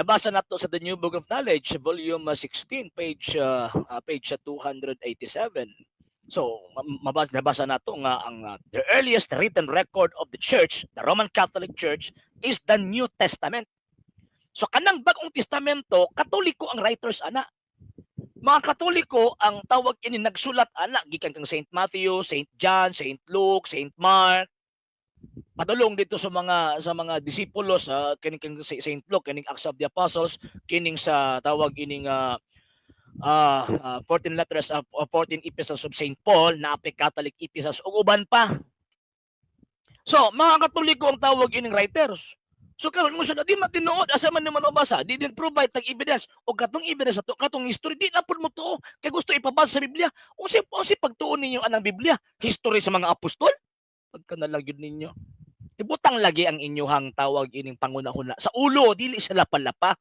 nabasa nato sa The New Book of Knowledge, volume 16, page 287. So, nabasa nato nga ang the earliest written record of the church, the Roman Catholic Church, is the New Testament. So, kanang bagong testamento, Katoliko ang writers ana. Mga Katoliko ang tawag ini nagsulat ana gikan kang Saint Matthew, Saint John, Saint Luke, Saint Mark. Padulong dito sa mga disipulos kining kang Saint Luke, kining Acts of the Apostles, kining sa tawag ining 14 letters of 14 epistles of St. Paul na apik Catholic epistles ug uban pa. So, mga Katoliko ang tawag ining writers. So karon mo sa di matinuod asa man naman mabasa, di din provide tag evidence o katong evidence ato katong history di na pud mo tuo kay gusto ipabasa sa Biblia. Unsa pagtuon ninyo anang Biblia? History sa mga apostol? Pagka nalagyod ninyo. Ibutang lagi ang inyuhang tawag ining pangunahuna sa ulo dili sa lapalapa.